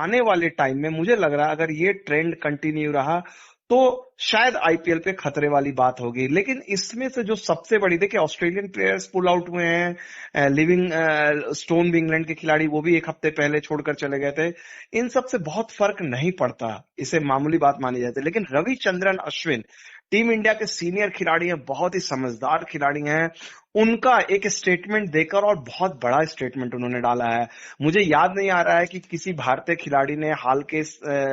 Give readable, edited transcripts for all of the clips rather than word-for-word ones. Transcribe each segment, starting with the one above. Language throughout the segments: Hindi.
आने वाले टाइम में मुझे लग रहा है अगर ये ट्रेंड कंटिन्यू रहा तो शायद आईपीएल पे खतरे वाली बात होगी। लेकिन इसमें से जो सबसे बड़ी, देखिए ऑस्ट्रेलियन प्लेयर्स पुल आउट हुए हैं, लिविंग स्टोन भी इंग्लैंड के खिलाड़ी, वो भी एक हफ्ते पहले छोड़कर चले गए थे। इन सब से बहुत फर्क नहीं पड़ता, इसे मामूली बात मानी जाती है। लेकिन रविचंद्रन अश्विन टीम इंडिया के सीनियर खिलाड़ी हैं, बहुत ही समझदार खिलाड़ी हैं। उनका एक स्टेटमेंट देकर, और बहुत बड़ा स्टेटमेंट उन्होंने डाला है। मुझे याद नहीं आ रहा है कि किसी भारतीय खिलाड़ी ने हाल के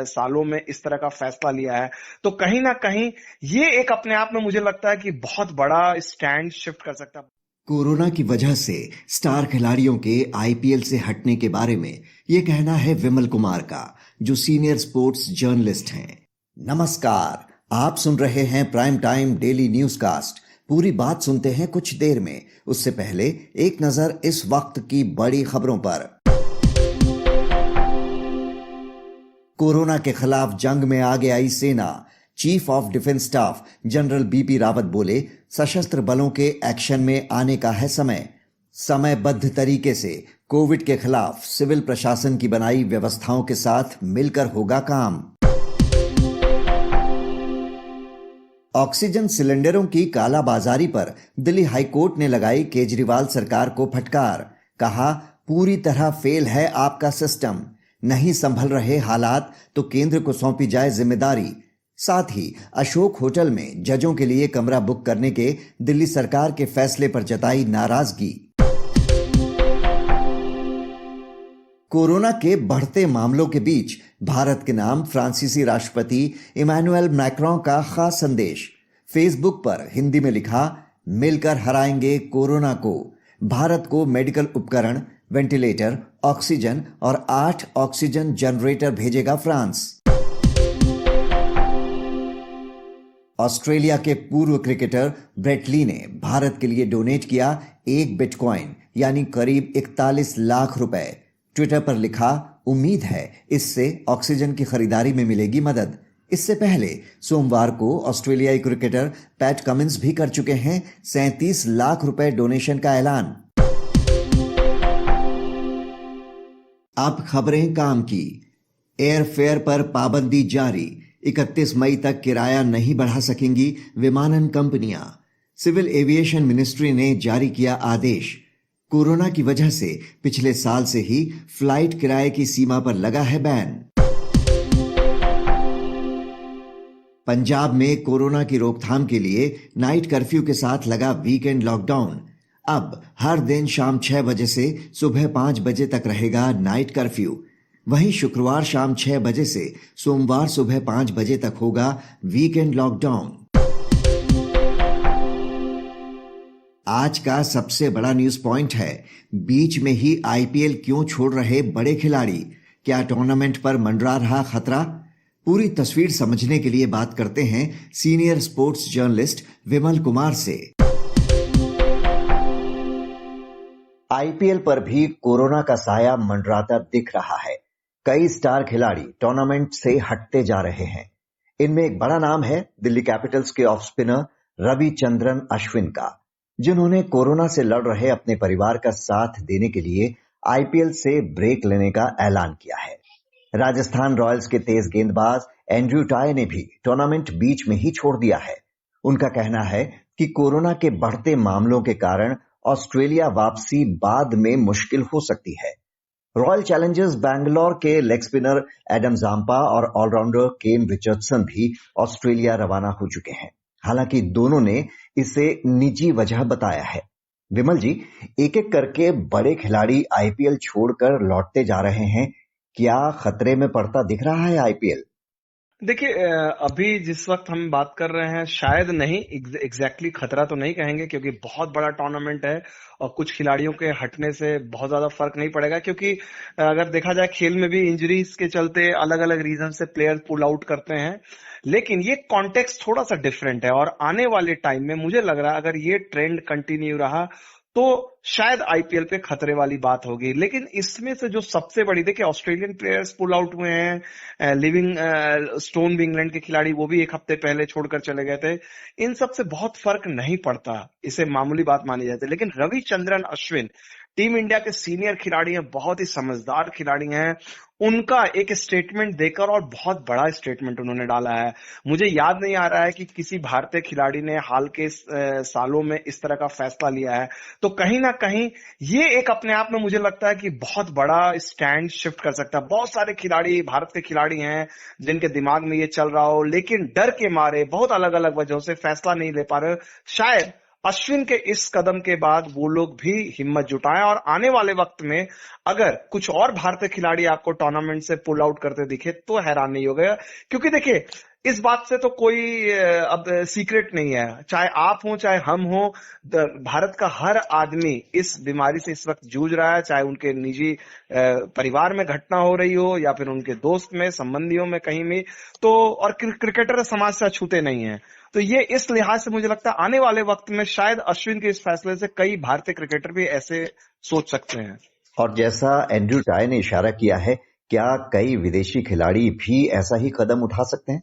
सालों में इस तरह का फैसला लिया है। तो कहीं ना कहीं ये एक अपने आप में मुझे लगता है कि बहुत बड़ा स्टैंड शिफ्ट कर सकता है। कोरोना की वजह से स्टार खिलाड़ियों के आईपीएल से हटने के बारे में ये कहना है विमल कुमार का, जो सीनियर स्पोर्ट्स जर्नलिस्ट हैं। नमस्कार, आप सुन रहे हैं prime time daily newscast. पूरी बात सुनते हैं कुछ देर में, उससे पहले एक नजर इस वक्त की बड़ी खबरों पर। कोरोना के खिलाफ जंग में आगे आई सेना। Chief of defence staff general BP Rawat बोले, सशस्त्र बलों के एक्शन में आने का है समय। समयबद्ध तरीके से कोविड के खिलाफ सिविल प्रशासन की बनाई व्यवस्थाओं के साथ मिलकर होगा काम। ऑक्सीजन सिलेंडरों की कालाबाजारी पर दिल्ली हाईकोर्ट ने लगाई केजरीवाल सरकार को फटकार। कहा, पूरी तरह फेल है आपका सिस्टम, नहीं संभल रहे हालात तो केंद्र को सौंपी जाए जिम्मेदारी। साथ ही अशोक होटल में जजों के लिए कमरा बुक करने के दिल्ली सरकार के फैसले पर जताई नाराजगी। कोरोना के बढ़ते मामलों के बीच भारत के नाम फ्रांसीसी राष्ट्रपति इमैनुअल मैक्रों का खास संदेश। फेसबुक पर हिंदी में लिखा, मिलकर हराएंगे कोरोना को। भारत को मेडिकल उपकरण, वेंटिलेटर, ऑक्सीजन और 8 ऑक्सीजन जनरेटर भेजेगा फ्रांस। ऑस्ट्रेलिया के पूर्व क्रिकेटर ब्रेट ली ने भारत के लिए डोनेट किया 1 बिटकॉइन यानी करीब 41 लाख रुपए। ट्विटर पर लिखा, उम्मीद है इससे ऑक्सीजन की खरीदारी में मिलेगी मदद। इससे पहले सोमवार को ऑस्ट्रेलियाई क्रिकेटर पैट कमिंस भी कर चुके हैं 37 लाख रुपए डोनेशन का ऐलान। अब खबरें काम की। एयर फेयर पर पाबंदी जारी। 31 मई तक किराया नहीं बढ़ा सकेंगी विमानन कंपनियां। सिविल एविएशन मिनिस्ट्री ने जारी किया आदेश। कोरोना की वजह से पिछले साल से ही फ्लाइट किराए की सीमा पर लगा है बैन। पंजाब में कोरोना की रोकथाम के लिए नाइट कर्फ्यू के साथ लगा वीकेंड लॉकडाउन। अब हर दिन शाम 6 बजे से सुबह 5 बजे तक रहेगा नाइट कर्फ्यू। वहीं शुक्रवार शाम 6 बजे से सोमवार सुबह 5 बजे तक होगा वीकेंड लॉकडाउन। आज का सबसे बड़ा न्यूज पॉइंट है, बीच में ही आईपीएल क्यों छोड़ रहे बड़े खिलाड़ी? क्या टूर्नामेंट पर मंडरा रहा खतरा? पूरी तस्वीर समझने के लिए बात करते हैं senior sports journalist Vimal Kumar से। आईपीएल पर भी कोरोना का साया मंडराता दिख रहा है। कई स्टार खिलाड़ी टूर्नामेंट से हटते जा रहे हैं। इनमें एक बड़ा नाम है दिल्ली कैपिटल्स के ऑफ स्पिनर रविचंद्रन अश्विन का, जिन्होंने कोरोना से लड़ रहे अपने परिवार का साथ देने के लिए आईपीएल से ब्रेक लेने का ऐलान किया है। राजस्थान रॉयल्स के तेज गेंदबाज एंड्रयू टाई ने भी टूर्नामेंट बीच में ही छोड़ दिया है। उनका कहना है कि कोरोना के बढ़ते मामलों के कारण ऑस्ट्रेलिया वापसी बाद में मुश्किल हो सकती है। रॉयल चैलेंजर्स बैंगलोर के लेग स्पिनर एडम जाम्पा और ऑलराउंडर केन रिचर्डसन भी ऑस्ट्रेलिया रवाना हो चुके हैं। हालांकि दोनों ने इसे निजी वजह बताया है। विमल जी, एक एक करके बड़े खिलाड़ी आईपीएल छोड़कर लौटते जा रहे हैं। क्या खतरे में पड़ता दिख रहा है आईपीएल? देखिए, अभी जिस वक्त हम बात कर रहे हैं शायद नहीं, एग्जैक्टली खतरा तो नहीं कहेंगे, क्योंकि बहुत बड़ा टूर्नामेंट है और कुछ खिलाड़ियों के हटने से बहुत ज्यादा फर्क नहीं पड़ेगा। क्योंकि अगर देखा जाए खेल में भी इंजरीज के चलते अलग अलग रीजन से प्लेयर पुल आउट करते हैं। लेकिन ये कॉन्टेक्स्ट थोड़ा सा डिफरेंट है और आने वाले टाइम में मुझे लग रहा है अगर ये ट्रेंड कंटिन्यू रहा तो शायद आईपीएल पे खतरे वाली बात होगी। लेकिन इसमें से जो सबसे बड़ी, देखिए ऑस्ट्रेलियन प्लेयर्स पुल आउट हुए हैं, लिविंग स्टोन भी इंग्लैंड के खिलाड़ी, वो भी एक हफ्ते पहले छोड़कर चले गए थे। इन सब से बहुत फर्क नहीं पड़ता, इसे मामूली बात मानी जाती है। लेकिन रविचंद्रन अश्विन टीम इंडिया के सीनियर खिलाड़ी हैं, बहुत ही समझदार खिलाड़ी हैं, उनका एक स्टेटमेंट देकर, और बहुत बड़ा स्टेटमेंट उन्होंने डाला है। मुझे याद नहीं आ रहा है कि किसी भारतीय खिलाड़ी ने हाल के सालों में इस तरह का फैसला लिया है। तो कहीं ना कहीं ये एक अपने आप में मुझे लगता है कि बहुत बड़ा स्टैंड शिफ्ट कर सकता है। बहुत सारे खिलाड़ी, भारत के खिलाड़ी हैं जिनके दिमाग में ये चल रहा हो, लेकिन डर के मारे बहुत अलग अलग वजहों से फैसला नहीं ले पा रहे। शायद अश्विन के इस कदम के बाद वो लोग भी हिम्मत जुटाएं, और आने वाले वक्त में अगर कुछ और भारतीय खिलाड़ी आपको टूर्नामेंट से पुल आउट करते दिखे तो हैरान नहीं होगा। क्योंकि देखिए, इस बात से तो कोई अब सीक्रेट नहीं है, चाहे आप हो चाहे हम हो, भारत का हर आदमी इस बीमारी से इस वक्त जूझ रहा है, चाहे उनके निजी परिवार में घटना हो रही हो या फिर उनके दोस्त में, संबंधियों में, कहीं भी। तो और क्रिकेटर समाज से अछूते नहीं है। तो ये इस लिहाज से मुझे लगता है आने वाले वक्त में शायद अश्विन के इस फैसले से कई भारतीय क्रिकेटर भी ऐसे सोच सकते हैं। और जैसा एंड्रयू टाई ने इशारा किया है, क्या कई विदेशी खिलाड़ी भी ऐसा ही कदम उठा सकते हैं?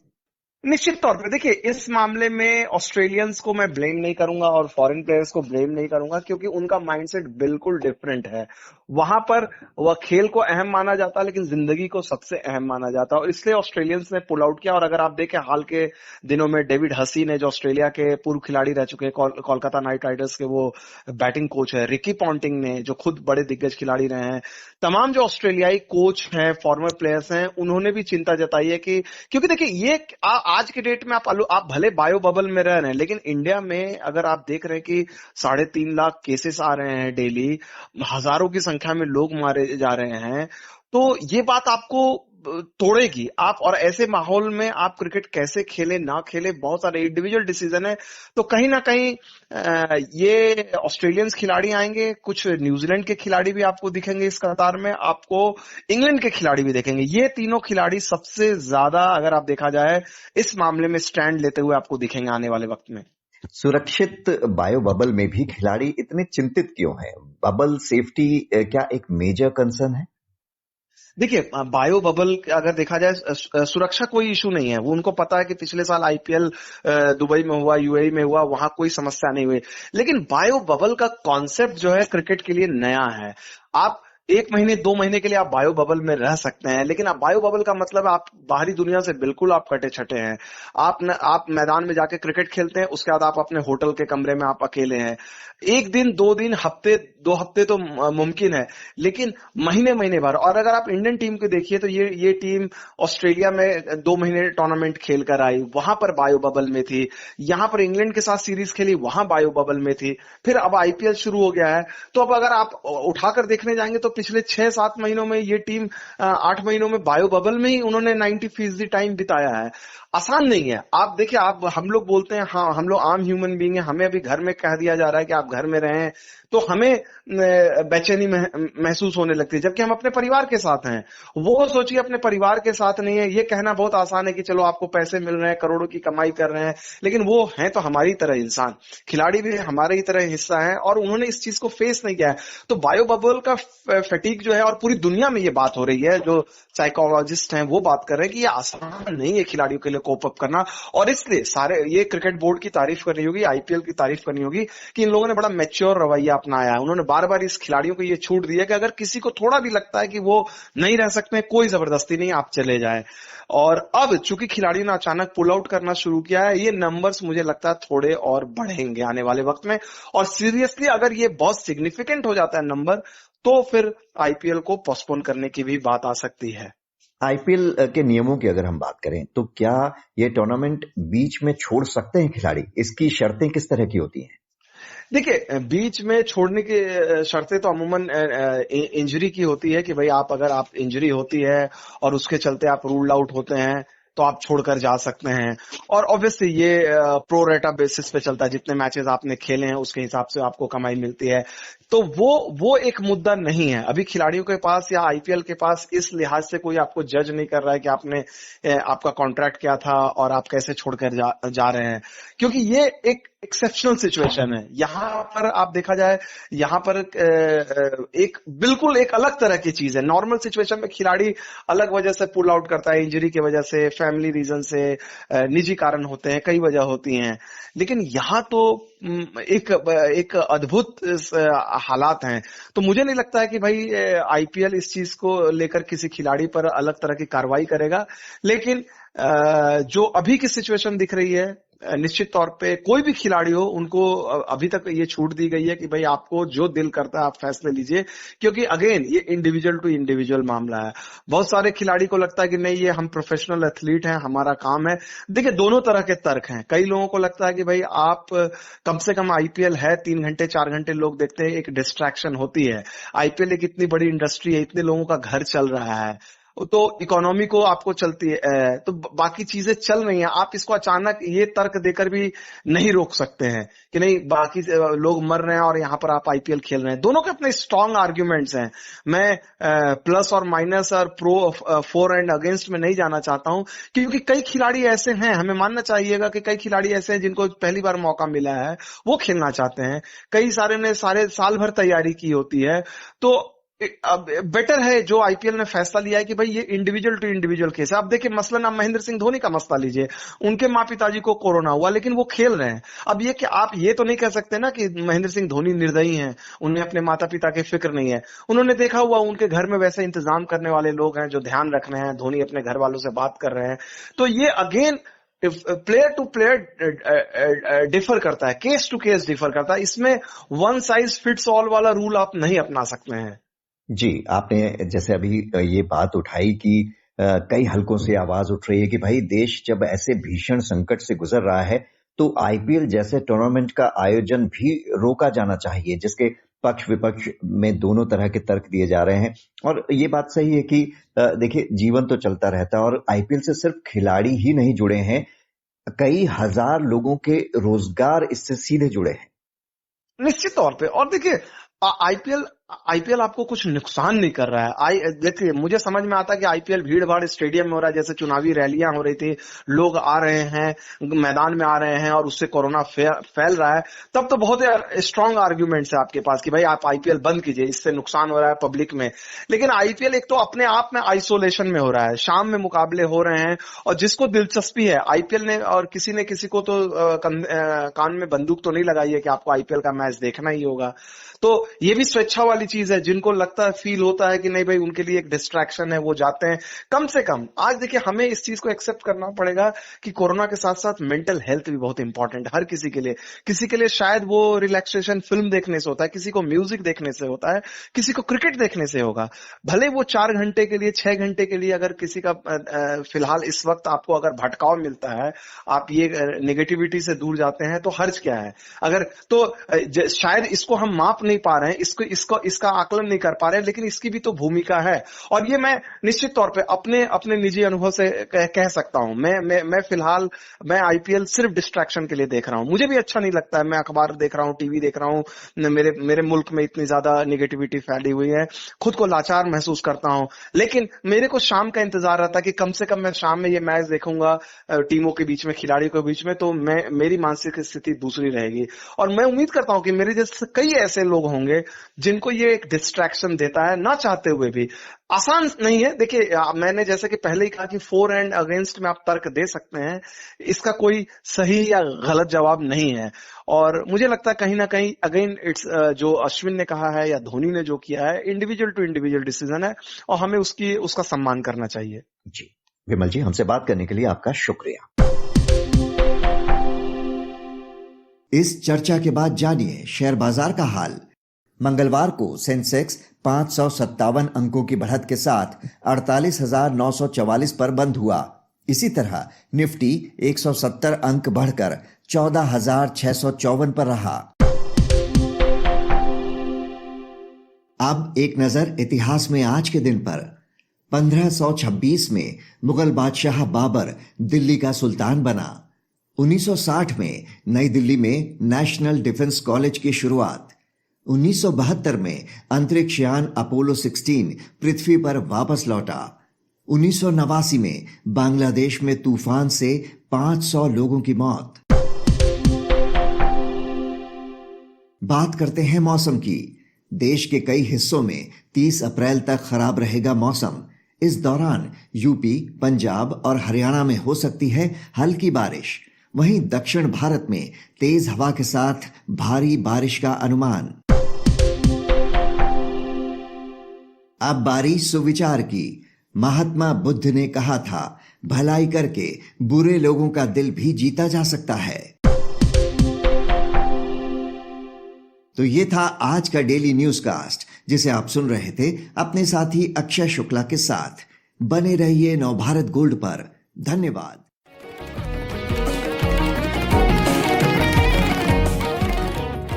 निश्चित तौर पे देखिए, इस मामले में ऑस्ट्रेलियंस को मैं ब्लेम नहीं करूंगा और फॉरेन प्लेयर्स को ब्लेम नहीं करूंगा, क्योंकि उनका माइंडसेट बिल्कुल डिफरेंट है। वहां पर वह खेल को अहम माना जाता है, लेकिन जिंदगी को सबसे अहम माना जाता है, और इसलिए ऑस्ट्रेलियंस ने पुल आउट किया। और अगर आप देखें हाल के दिनों में डेविड हसी ने, जो ऑस्ट्रेलिया के पूर्व खिलाड़ी रह चुके हैं, कोलकाता नाइट राइडर्स के वो बैटिंग कोच है, रिकी पॉन्टिंग ने, जो खुद बड़े दिग्गज खिलाड़ी रहे हैं, तमाम जो ऑस्ट्रेलियाई कोच हैं, फॉर्मर प्लेयर्स हैं, उन्होंने भी चिंता जताई है कि, क्योंकि देखिए ये आज के डेट में आप भले बायो बबल में रह रहे हैं, लेकिन इंडिया में अगर आप देख रहे हैं कि 3.5 लाख केसेस आ रहे हैं डेली, हजारों की संख्या में लोग मारे जा रहे हैं, तो ये बात आपको तोड़ेगी। आप और ऐसे माहौल में आप क्रिकेट कैसे खेले ना खेले, बहुत सारे इंडिविजुअल डिसीजन है। तो कहीं ना कहीं ये ऑस्ट्रेलियंस खिलाड़ी आएंगे, कुछ न्यूजीलैंड के खिलाड़ी भी आपको दिखेंगे इस कतार में, आपको इंग्लैंड के खिलाड़ी भी देखेंगे। ये तीनों खिलाड़ी सबसे ज्यादा, अगर आप देखा जाए, इस मामले में स्टैंड लेते हुए आपको दिखेंगे आने वाले वक्त में। सुरक्षित बायो बबल में भी खिलाड़ी इतने चिंतित क्यों हैं? बबल सेफ्टी क्या एक मेजर कंसर्न है? देखिए, बायो बबल अगर देखा जाए, सुरक्षा कोई इशू नहीं है। वो उनको पता है कि पिछले साल आईपीएल दुबई में हुआ, यूएई में हुआ, वहां कोई समस्या नहीं हुई। लेकिन बायो बबल का कॉन्सेप्ट जो है क्रिकेट के लिए नया है। आप 1 महीने 2 महीने के लिए आप बायो बबल में रह सकते हैं, लेकिन आप बायो बबल का मतलब आप बाहरी दुनिया से बिल्कुल आप कटे छटे हैं। आप मैदान में जाके क्रिकेट खेलते हैं, उसके बाद आप अपने होटल के कमरे में आप अकेले हैं। 1 दिन 2 दिन, हफ्ते 2 हफ्ते तो मुमकिन है, लेकिन महीने महीने भर। और अगर आप इंडियन टीम को देखिए तो ये टीम ऑस्ट्रेलिया में 2 महीने टूर्नामेंट खेल कर आई, वहां पर बायो बबल में थी। यहाँ पर इंग्लैंड के साथ सीरीज खेली, वहां बायो बबल में थी। फिर अब आईपीएल शुरू हो गया है, तो अब अगर आप उठाकर देखने जाएंगे तो पिछले 6-7 महीनों में ये टीम 8 महीनों में बायो बबल में ही उन्होंने 90% टाइम बिताया है। आसान नहीं है। आप देखिए, हम लोग बोलते हैं, हाँ हम लोग आम ह्यूमन बीइंग हैं, हमें अभी घर में कह दिया जा रहा है कि आप घर में रहें, तो हमें बेचैनी महसूस होने लगती है, जबकि हम अपने परिवार के साथ हैं। वो सोचिए अपने परिवार के साथ नहीं है। ये कहना बहुत आसान है कि चलो आपको पैसे मिल रहे हैं, करोड़ों की कमाई कर रहे हैं, लेकिन वो हैं तो हमारी तरह इंसान, खिलाड़ी भी हमारे ही तरह हिस्सा है, और उन्होंने इस चीज को फेस नहीं किया है। तो बायो बबल का फटीक जो है, और पूरी दुनिया में ये बात हो रही है, जो साइकोलॉजिस्ट हैं वो बात कर रहे हैं कि ये आसान नहीं है खिलाड़ियों के लिए कोप अप करना। और इसलिए सारे ये क्रिकेट बोर्ड की तारीफ करनी होगी, आईपीएल की तारीफ करनी होगी कि इन लोगों ने बड़ा मैच्योर रवैया अपनाया है। उन्होंने बार बार इस खिलाड़ियों को ये छूट दी है कि अगर किसी को थोड़ा भी लगता है कि वो नहीं रह सकते, कोई जबरदस्ती नहीं, आप चले जाएं। और अब चूंकि खिलाड़ियों ने अचानक पुल आउट करना शुरू किया है, ये नंबर्स मुझे लगता है थोड़े और बढ़ेंगे आने वाले वक्त में। और सीरियसली अगर ये बहुत सिग्निफिकेंट हो जाता है नंबर, तो फिर आईपीएल को पोस्टपोन करने की भी बात आ सकती है। आईपीएल के नियमों की अगर हम बात करें तो क्या ये टूर्नामेंट बीच में छोड़ सकते हैं खिलाड़ी? इसकी शर्तें किस तरह की होती हैं? देखिए, बीच में छोड़ने की शर्तें तो अमूमन इंजरी की होती है कि भाई अगर आप इंजरी होती है और उसके चलते आप रूल्ड आउट होते हैं तो आप छोड़कर जा सकते हैं। और ऑब्वियसली ये प्रो रेटा बेसिस पे चलता है, जितने मैचेस आपने खेले हैं उसके हिसाब से आपको कमाई मिलती है। तो वो एक मुद्दा नहीं है अभी खिलाड़ियों के पास या आईपीएल के पास। इस लिहाज से कोई आपको जज नहीं कर रहा है कि आपका कॉन्ट्रैक्ट क्या था और आप कैसे छोड़कर जा रहे हैं, क्योंकि ये एक एक्सेप्शनल सिचुएशन है। यहाँ पर आप देखा जाए, यहाँ पर बिल्कुल एक अलग तरह की चीज है। नॉर्मल सिचुएशन में खिलाड़ी अलग वजह से पुल आउट करता है, इंजरी की वजह से, फैमिली रीजन से, निजी कारण होते हैं, कई वजह होती हैं। लेकिन यहाँ तो एक अद्भुत हालात हैं। तो मुझे नहीं लगता है कि भाई आईपीएल इस चीज को लेकर किसी खिलाड़ी पर अलग तरह की कार्रवाई करेगा। लेकिन जो अभी की सिचुएशन दिख रही है, निश्चित तौर पे कोई भी खिलाड़ी हो, उनको अभी तक ये छूट दी गई है कि भाई आपको जो दिल करता है आप फैसले लीजिए, क्योंकि अगेन ये इंडिविजुअल टू इंडिविजुअल मामला है। बहुत सारे खिलाड़ी को लगता है कि नहीं, ये हम प्रोफेशनल एथलीट हैं, हमारा काम है। देखिए, दोनों तरह के तर्क हैं। कई लोगों को लगता है कि भाई आप कम से कम, आईपीएल है 3 घंटे 4 घंटे लोग देखते हैं, एक डिस्ट्रैक्शन होती है। आईपीएल एक इतनी बड़ी इंडस्ट्री है, इतने लोगों का घर चल रहा है, तो इकोनॉमी को आपको चलती है, तो बाकी चीजें चल रही हैं। आप इसको अचानक ये तर्क देकर भी नहीं रोक सकते हैं कि नहीं, बाकी लोग मर रहे हैं और यहाँ पर आप आईपीएल खेल रहे हैं। दोनों के अपने स्ट्रॉन्ग आर्ग्यूमेंट्स हैं। मैं प्लस और माइनस और प्रो, फॉर एंड अगेंस्ट में नहीं जाना चाहता हूं, क्योंकि कई खिलाड़ी ऐसे हैं, हमें मानना चाहिएगा कि कई खिलाड़ी ऐसे हैं जिनको पहली बार मौका मिला है, वो खेलना चाहते हैं। कई सारे ने सारे साल भर तैयारी की होती है। तो अब बेटर है जो आईपीएल ने फैसला लिया है कि भाई ये इंडिविजुअल टू इंडिविजुअल केस है। आप देखिए, मसलन आप महेंद्र सिंह धोनी का मसला लीजिए, उनके माँ पिताजी को कोरोना हुआ लेकिन वो खेल रहे हैं। अब ये कि आप ये तो नहीं कह सकते ना कि महेंद्र सिंह धोनी निर्दयी हैं, उन्हें अपने माता पिता की फिक्र नहीं है। उन्होंने देखा हुआ उनके घर में वैसे इंतजाम करने वाले लोग हैं जो ध्यान रख रहे हैं, धोनी अपने घर वालों से बात कर रहे हैं। तो ये again player to player differ करता है, केस टू केस डिफर करता है। इसमें वन साइज फिट्स ऑल वाला रूल आप नहीं अपना सकते हैं। जी, आपने जैसे अभी ये बात उठाई कि कई हलकों से आवाज उठ रही है कि भाई देश जब ऐसे भीषण संकट से गुजर रहा है तो आईपीएल जैसे टूर्नामेंट का आयोजन भी रोका जाना चाहिए, जिसके पक्ष विपक्ष में दोनों तरह के तर्क दिए जा रहे हैं। और ये बात सही है कि देखिए, जीवन तो चलता रहता है और आईपीएल से सिर्फ खिलाड़ी ही नहीं जुड़े हैं, कई हजार लोगों के रोजगार इससे सीधे जुड़े हैं। निश्चित तौर पे। और देखिए, आईपीएल आईपीएल आपको कुछ नुकसान नहीं कर रहा है। देखिए, मुझे समझ में आता है कि आईपीएल भीड़ भाड़ स्टेडियम में हो रहा है, जैसे चुनावी रैलियां हो रही थी, लोग आ रहे हैं, मैदान में आ रहे हैं और उससे कोरोना फैल रहा है, तब तो बहुत स्ट्रांग आर्ग्यूमेंट्स है आपके पास कि भाई आप आईपीएल बंद कीजिए, इससे नुकसान हो रहा है पब्लिक में। लेकिन आईपीएल एक तो अपने आप में आइसोलेशन में हो रहा है, शाम में मुकाबले हो रहे हैं, और जिसको दिलचस्पी है आईपीएल ने, और किसी ने किसी को तो कान में बंदूक तो नहीं लगाई है कि आपको आईपीएल का मैच देखना ही होगा। तो ये भी स्वेच्छा वाली चीज है। जिनको लगता है, फील होता है कि नहीं भाई उनके लिए एक डिस्ट्रैक्शन है, वो जाते हैं। कम से कम आज देखिए, हमें इस चीज को एक्सेप्ट करना पड़ेगा कि कोरोना के साथ साथ मेंटल हेल्थ भी बहुत इंपॉर्टेंट है हर किसी के लिए। किसी के लिए शायद वो रिलैक्सेशन फिल्म देखने से होता है, किसी को म्यूजिक देखने से होता है, किसी को क्रिकेट देखने से होगा। भले वो 4 घंटे के लिए, 6 घंटे के लिए, अगर किसी का फिलहाल इस वक्त आपको अगर भटकाव मिलता है, आप ये नेगेटिविटी से दूर जाते हैं, तो हर्ज क्या है। अगर तो शायद इसको हम माप नहीं पा रहे हैं, इसका आकलन नहीं कर पा रहे हैं, लेकिन इसकी भी तो भूमिका है। और ये मैं निश्चित तौर पे अपने निजी अनुभव से कह सकता हूं। मैं फिलहाल मैं आईपीएल सिर्फ डिस्ट्रैक्शन के लिए देख रहा हूं। मुझे भी अच्छा नहीं लगता है, मैं अखबार देख रहा हूं, टीवी देख रहा हूं, मेरे मुल्क में इतनी ज्यादा निगेटिविटी फैली हुई है, खुद को लाचार महसूस करता हूं। लेकिन मेरे को शाम का इंतजार रहता है कि कम से कम मैं शाम में ये मैच देखूंगा टीमों के बीच में, खिलाड़ियों के बीच में, तो मेरी मानसिक स्थिति दूसरी रहेगी। और मैं उम्मीद करता हूं कि मेरे जैसे कई ऐसे लोग होंगे जिनको ये एक डिस्ट्रैक्शन देता है, ना चाहते हुए भी। आसान नहीं है। देखिए, मैंने जैसे कि पहले ही कहा कि फॉर एंड अगेंस्ट में आप तर्क दे सकते हैं, इसका कोई सही या गलत जवाब नहीं है। और मुझे लगता है कहीं ना कहीं अगेन इट्स जो अश्विन ने कहा है या धोनी ने जो किया है, इंडिविजुअल टू इंडिविजुअल डिसीजन है, और हमें उसका सम्मान करना चाहिए। जी विमल जी, हमसे बात करने के लिए आपका शुक्रिया। इस चर्चा के बाद जानिए शेयर बाजार का हाल। मंगलवार को सेंसेक्स 557 अंकों की बढ़त के साथ 48,944 पर बंद हुआ। इसी तरह निफ्टी 170 अंक बढ़कर 14,654 पर रहा। अब एक नजर इतिहास में आज के दिन पर। 1526 में मुगल बादशाह बाबर दिल्ली का सुल्तान बना। 1960 में नई दिल्ली में नेशनल डिफेंस कॉलेज की शुरुआत। 1972 में अंतरिक्ष यान अपोलो 16 पृथ्वी पर वापस लौटा। 1989 में बांग्लादेश में तूफान से 500 लोगों की मौत। बात करते हैं मौसम की। देश के कई हिस्सों में 30 अप्रैल तक खराब रहेगा मौसम। इस दौरान यूपी, पंजाब और हरियाणा में हो सकती है हल्की बारिश। वहीं दक्षिण भारत में तेज हवा के साथ भारी बारिश का अनुमान। अब बारी सुविचार की। महात्मा बुद्ध ने कहा था, भलाई करके बुरे लोगों का दिल भी जीता जा सकता है। तो ये था आज का डेली न्यूज कास्ट, जिसे आप सुन रहे थे अपने साथी अक्षय शुक्ला के साथ। बने रहिए नवभारत गोल्ड पर। धन्यवाद।